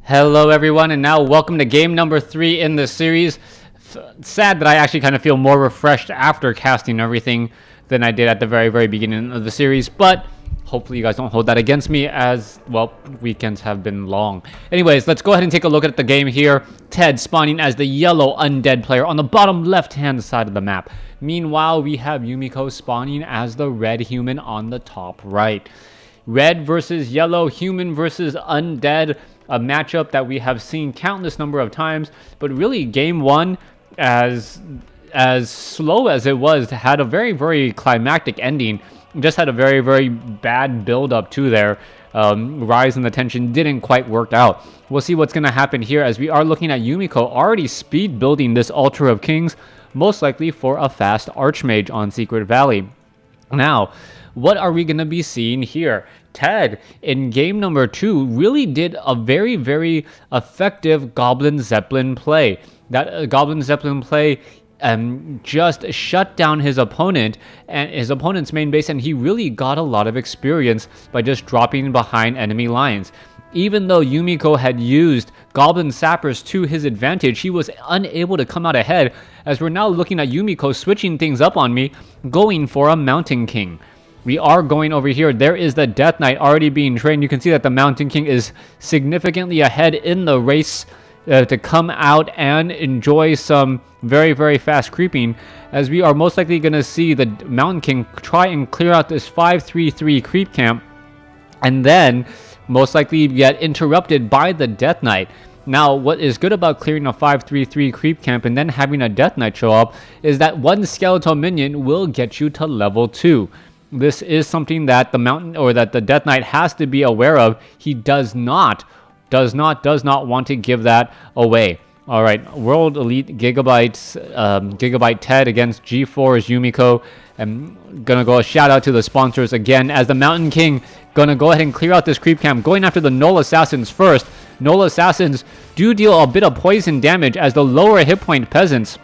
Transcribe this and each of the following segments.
Hello everyone, and now welcome to game number 3 in the series. Sad that I actually kind of feel more refreshed after casting everything than I did at the very beginning of the series, but hopefully you guys don't hold that against me, as well, weekends have been long. Anyways, let's go ahead and take a look at the game here. Ted spawning as the yellow undead player on the bottom left hand side of the map. Meanwhile, we have Yumiko spawning as the red human on the top right. Red versus yellow, human versus undead. A matchup that we have seen countless number of times, but really game one, as slow as it was, had a very climactic ending. Just had a very bad build up to there. Rise in the tension didn't quite work out. We'll see what's going to happen here, as we are looking at Yumiko already speed building this Altar of Kings, most likely for a fast Archmage on Secret Valley. Now, what are we going to be seeing here? Ted, in game number 2, really did a very effective Goblin Zeppelin play. That Goblin Zeppelin play just shut down his opponent and his opponent's main base, and he really got a lot of experience by just dropping behind enemy lines. Even though Yumiko had used Goblin Sappers to his advantage, he was unable to come out ahead, as we're now looking at Yumiko switching things up on me, going for a Mountain King. We are going over here. There is the Death Knight already being trained. You can see that the Mountain King is significantly ahead in the race to come out and enjoy some very fast creeping, as we are most likely going to see the Mountain King try and clear out this 5-3-3 creep camp, and then most likely get interrupted by the Death Knight. Now, what is good about clearing a 5-3-3 creep camp and then having a Death Knight show up is that one skeletal minion will get you to level 2. This is something that the Death Knight has to be aware of. He does not want to give that away. All right, World Elite Gigabyte Ted against G4's Yumiko. I'm gonna go a shout out to the sponsors again, as the Mountain King gonna go ahead and clear out this creep camp, going after the Null Assassins first. Null Assassins do deal a bit of poison damage, as the lower hit point peasants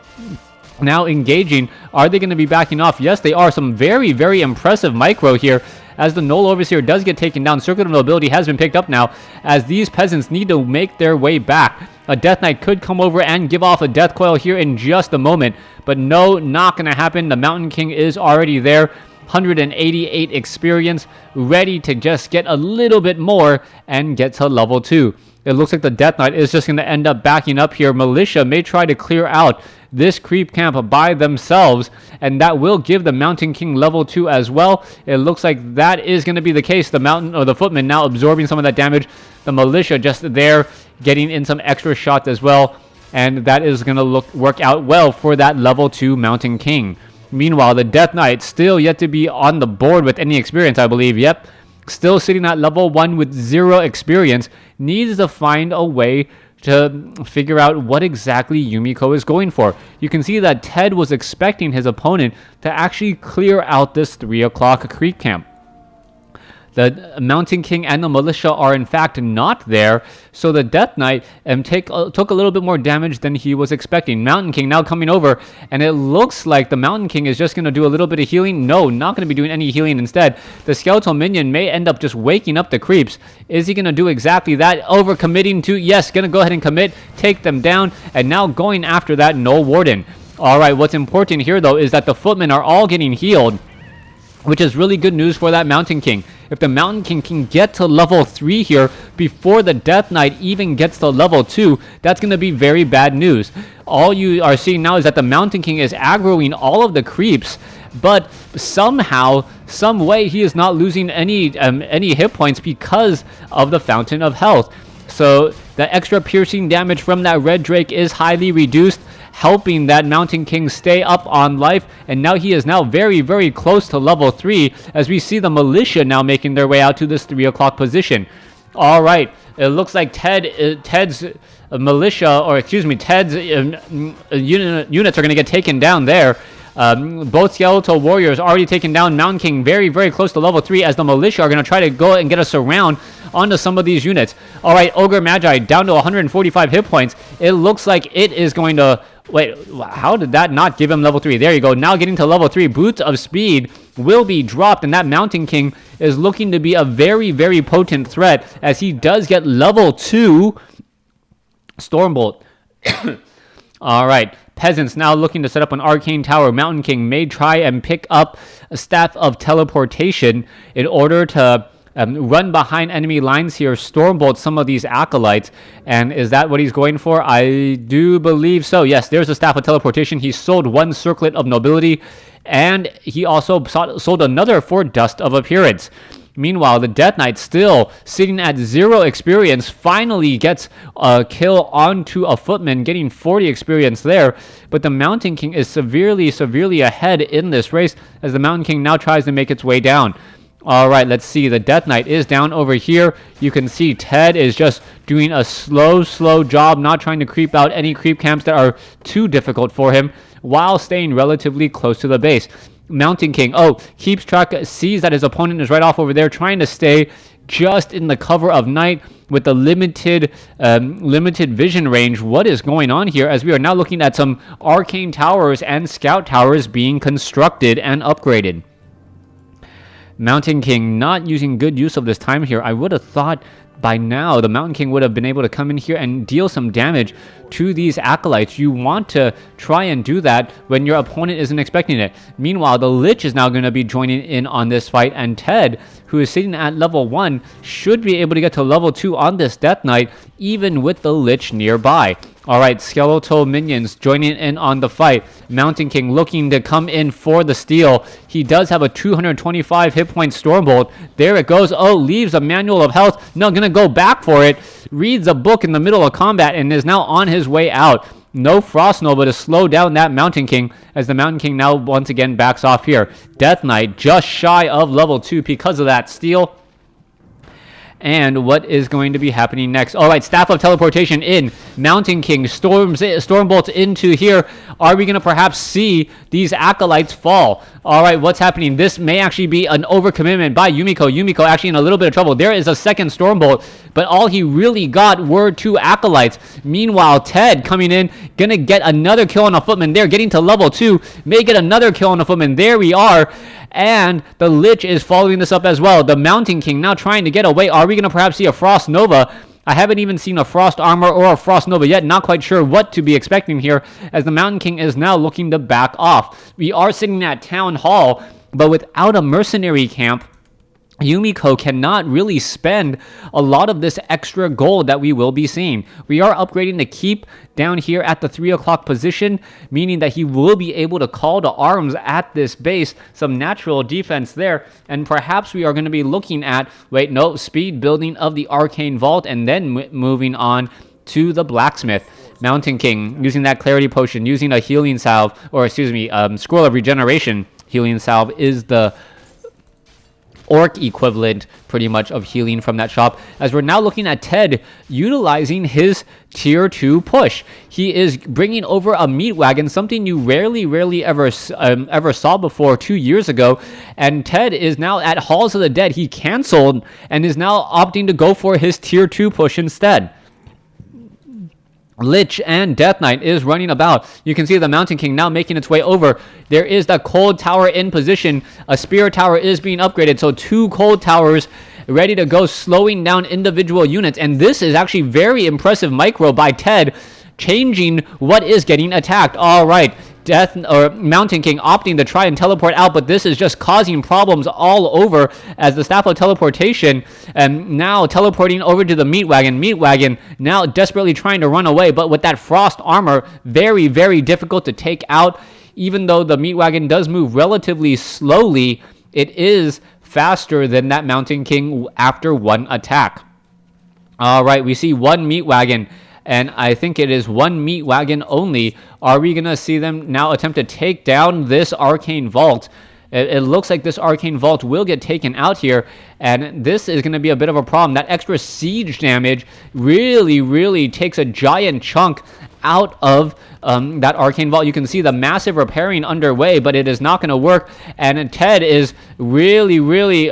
now engaging. Are they going to be backing off? Yes, they are. Some very impressive micro here, as the Null Overseer does get taken down. Circuit of Nobility has been picked up now, as these peasants need to make their way back. A Death Knight could come over and give off a Death Coil here in just a moment, but no, not going to happen. The Mountain King is already there. 188 experience, ready to just get a little bit more and get to level 2. It looks like the Death Knight is just going to end up backing up here. Militia may try to clear out this creep camp by themselves, and that will give the Mountain King level 2 as well. It looks like that is going to be the case. The Footman now absorbing some of that damage. The Militia just there getting in some extra shots as well, and that is going to work out well for that level 2 Mountain King. Meanwhile, the Death Knight still yet to be on the board with any experience, I believe. Yep, still sitting at level 1 with 0 experience. Needs to find a way to figure out what exactly Yumiko is going for. You can see that Ted was expecting his opponent to actually clear out this 3 o'clock creep camp. The Mountain King and the Militia are in fact not there, so the Death Knight took a little bit more damage than he was expecting. Mountain King now coming over, and it looks like the Mountain King is just going to do a little bit of healing. No, not going to be doing any healing. Instead, the Skeletal Minion may end up just waking up the creeps. Is he going to do exactly that? Over-committing to, yes, going to go ahead and commit, take them down, and now going after that Null Warden. All right, what's important here, though, is that the Footmen are all getting healed, which is really good news for that Mountain King. If the Mountain King can get to level 3 here before the Death Knight even gets to level 2, that's going to be very bad news. All you are seeing now is that the Mountain King is aggroing all of the creeps, but somehow, some way, he is not losing any hit points because of the Fountain of Health. So the extra piercing damage from that Red Drake is highly reduced, helping that Mountain King stay up on life, and now he is now very close to level 3, as we see the Militia now making their way out to this 3 o'clock position. All right, it looks like Ted's Militia, or excuse me, Ted's units are going to get taken down there. Both Skeletal Warriors already taken down. Mountain King very close to level 3, as the Militia are going to try to go and get a surround onto some of these units. All right, Ogre Magi down to 145 hit points. It looks like it is going to... Wait, how did that not give him level 3? There you go. Now getting to level 3. Boots of Speed will be dropped, and that Mountain King is looking to be a very potent threat, as he does get level 2 Stormbolt. All right. Peasants now looking to set up an arcane tower. Mountain King may try and pick up a staff of teleportation in order to run behind enemy lines here, Stormbolt some of these acolytes. And is that what he's going for? I do believe so. Yes, there's a staff of teleportation. He sold one circlet of nobility, and he also sold another for dust of appearance. Meanwhile, the Death Knight, still sitting at 0 experience, finally gets a kill onto a footman, getting 40 experience there. But the Mountain King is severely ahead in this race as the Mountain King now tries to make its way down. All right, let's see. The Death Knight is down over here. You can see Ted is just doing a slow job, not trying to creep out any creep camps that are too difficult for him, while staying relatively close to the base. Mountain King, keeps track, sees that his opponent is right off over there, trying to stay just in the cover of night with the limited vision range. What is going on here, as we are now looking at some arcane towers and scout towers being constructed and upgraded? Mountain King not using good use of this time here. I would have thought by now the Mountain King would have been able to come in here and deal some damage to these acolytes. You want to try and do that when your opponent isn't expecting it. Meanwhile, the Lich is now going to be joining in on this fight, and Ted, who is sitting at level 1, should be able to get to level 2 on this Death Knight, even with the Lich nearby. Alright, skeletal minions joining in on the fight. Mountain King looking to come in for the steal. He does have a 225 hit point Stormbolt. There it goes. Leaves a manual of health. No, gonna go back for it. Reads a book in the middle of combat and is now on his way out. No Frost Nova to slow down that Mountain King, as the Mountain King now once again backs off here. Death Knight just shy of level 2 because of that steal. And what is going to be happening next? All right, Staff of Teleportation in. Mountain King Stormbolt into here. Are we going to perhaps see these acolytes fall? All right, what's happening? This may actually be an overcommitment by Yumiko. Yumiko actually in a little bit of trouble. There is a second Stormbolt, but all he really got were 2 acolytes. Meanwhile, Ted coming in, going to get another kill on a footman there, getting to level 2. May get another kill on a footman. There we are. And the Lich is following this up as well. The Mountain King now trying to get away. Are we going to perhaps see a Frost Nova? I haven't even seen a Frost Armor or a Frost Nova yet. Not quite sure what to be expecting here, as the Mountain King is now looking to back off. We are sitting at Town Hall, but without a mercenary camp, Yumiko cannot really spend a lot of this extra gold that we will be seeing. We are upgrading the keep down here at the 3 o'clock position, meaning that he will be able to call to arms at this base, some natural defense there, and perhaps we are going to be looking at, speed building of the Arcane Vault, and then moving on to the Blacksmith. Mountain King using that Clarity Potion, using a Healing Salve, Scroll of Regeneration. Healing Salve is the orc equivalent pretty much of healing from that shop, as we're now looking at Ted utilizing his tier 2 push. He is bringing over a meat wagon, something you rarely ever saw before 2 years ago, and Ted is now at Halls of the Dead. He canceled and is now opting to go for his tier 2 push instead. Lich and Death Knight is running about. You can see the Mountain King now making its way over. There is the Cold Tower in position. A Spear Tower is being upgraded, so 2 Cold Towers ready to go, slowing down individual units. And this is actually very impressive micro by Ted, changing what is getting attacked. All right, Mountain King opting to try and teleport out, but this is just causing problems all over, as the Staff of Teleportation now teleporting over to the Meat Wagon. Meat Wagon now desperately trying to run away, but with that Frost Armor, very difficult to take out. Even though the Meat Wagon does move relatively slowly, it is faster than that Mountain King after 1 attack. All right, we see 1 Meat Wagon, and I think it is 1 Meat Wagon only. Are we going to see them now attempt to take down this Arcane Vault? It looks like this Arcane Vault will get taken out here, and this is going to be a bit of a problem. That extra siege damage really takes a giant chunk out of that Arcane Vault. You can see the massive repairing underway, but it is not going to work, and Ted is really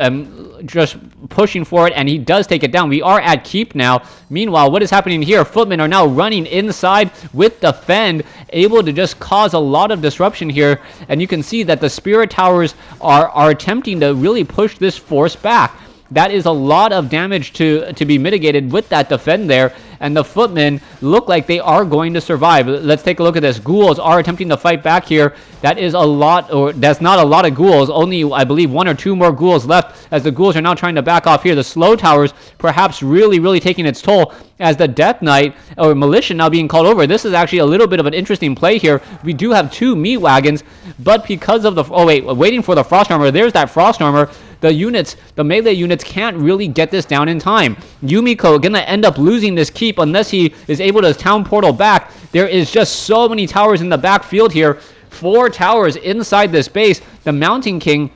just pushing for it, and he does take it down. We are at keep now. Meanwhile, what is happening here? Footmen are now running inside with Defend, able to just cause a lot of disruption here, and you can see that the Spirit Towers are attempting to really push this force back. That is a lot of damage to be mitigated with that Defend there, and the footmen look like they are going to survive. Let's take a look at this. Ghouls are attempting to fight back here. That is a lot, or that's not a lot of ghouls. Only, I believe, 1 or 2 more ghouls left, as the ghouls are now trying to back off here. The slow towers perhaps really taking its toll, as the Death Knight or militia now being called over. This is actually a little bit of an interesting play here. We do have 2 meat wagons, but because of the waiting for the frost armor. There's that frost armor. The melee units can't really get this down in time. Yumiko gonna end up losing this keep unless he is able to town portal back. There is just so many towers in the backfield here. 4 towers inside this base. The Mountain King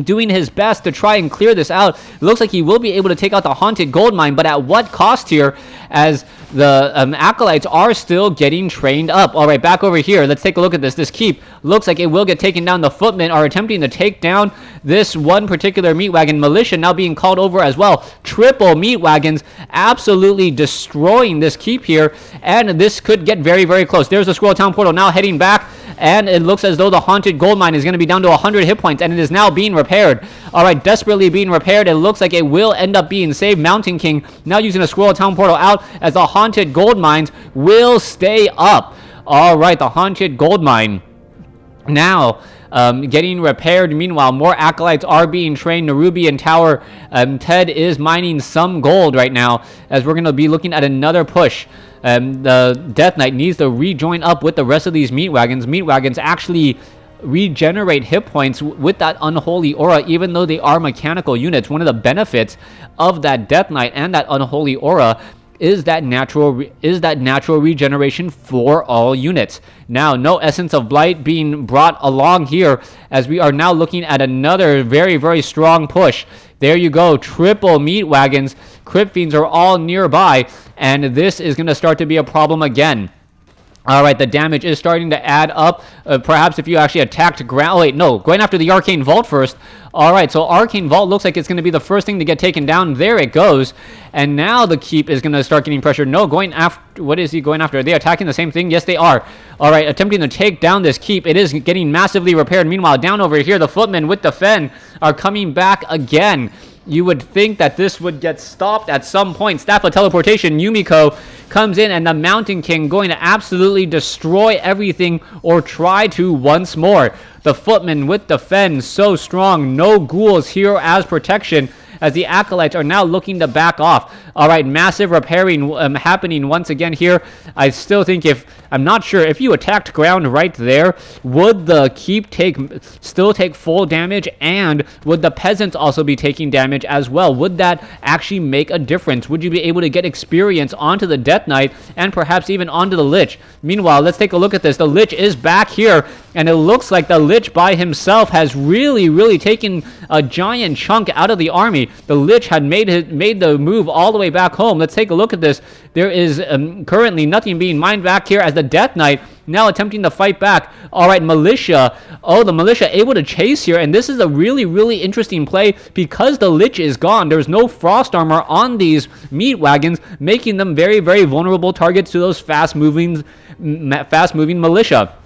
doing his best to try and clear this out. It looks like he will be able to take out the Haunted Gold Mine, but at what cost here, as the Acolytes are still getting trained up. All right, back over here. Let's take a look at this. This keep looks like it will get taken down. The footmen are attempting to take down this one particular meat wagon. Militia now being called over as well. Triple meat wagons absolutely destroying this keep here, and this could get very close. There's the Squirrel Town portal now heading back, and it looks as though the Haunted Gold Mine is going to be down to 100 hit points, and it is now being repaired. All right, desperately being repaired. It looks like it will end up being saved. Mountain King now using a Squirrel Town portal out, as the Haunted Gold Mines will stay up. All right, the Haunted Gold Mine now getting repaired. Meanwhile, more Acolytes are being trained. Nerubian Tower, Ted is mining some gold right now, as we're going to be looking at another push. The Death Knight needs to rejoin up with the rest of these meat wagons. Meat wagons actually regenerate hit points with that Unholy Aura, even though they are mechanical units. One of the benefits of that Death Knight and that Unholy Aura is that natural regeneration for all units. Now, no Essence of Blight being brought along here, as we are now looking at another very strong push. There you go, triple meat wagons. Crypt Fiends are all nearby, and this is going to start to be a problem again. All right, the damage is starting to add up. Perhaps if you actually attacked ground... Oh, wait, no. Going after the Arcane Vault first. All right, so Arcane Vault looks like it's going to be the first thing to get taken down. There it goes. And now the keep is going to start getting pressured. No, going after... What is he going after? Are they attacking the same thing? Yes, they are. All right, attempting to take down this keep. It is getting massively repaired. Meanwhile, down over here, the footmen with the Fen are coming back again. You would think that this would get stopped at some point. Staff of Teleportation, Yumiko comes in, and the Mountain King going to absolutely destroy everything, or try to once more. The footmen with the Fen so strong. No ghouls here as protection, as the Acolytes are now looking to back off. All right, massive repairing happening once again here. I still think I'm not sure if you attacked ground right there, would the keep still take full damage, and would the peasants also be taking damage as well? Would that actually make a difference? Would you be able to get experience onto the Death Knight, and perhaps even onto the Lich? Meanwhile, let's take a look at this. The Lich is back here, and it looks like the Lich by himself has really taken a giant chunk out of the army. The Lich had made the move all the way back home. Let's take a look at this. There is currently nothing being mined back here, as the Death Knight now attempting to fight back. All right, Militia. Oh, the Militia able to chase here, and this is a really interesting play, because the Lich is gone. There's no frost armor on these meat wagons, making them very vulnerable targets to those fast-moving Militia.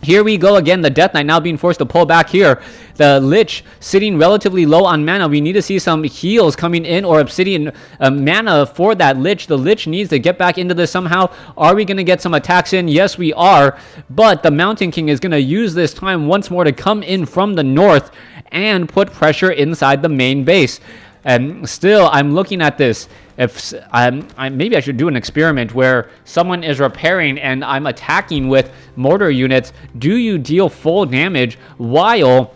Here we go again, the Death Knight now being forced to pull back here. The Lich sitting relatively low on mana. We need to see some heals coming in, or obsidian mana for that Lich. The Lich needs to get back into this somehow. Are we going to get some attacks in? Yes, we are. But the Mountain King is going to use this time once more to come in from the north and put pressure inside the main base. And still, I'm looking at this. If maybe I should do an experiment where someone is repairing and I'm attacking with mortar units. Do you deal full damage while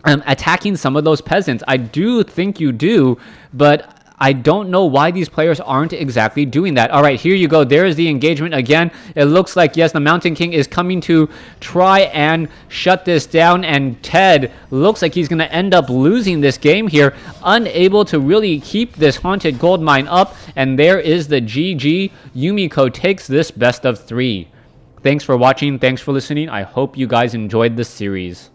attacking some of those peasants? I do think you do, but I don't know why these players aren't exactly doing that. All right, here you go. There is the engagement again. It looks like, yes, the Mountain King is coming to try and shut this down, and Ted looks like he's going to end up losing this game here, unable to really keep this Haunted Gold Mine up, and there is the GG. Yumiko takes this best of 3. Thanks for watching. Thanks for listening. I hope you guys enjoyed this series.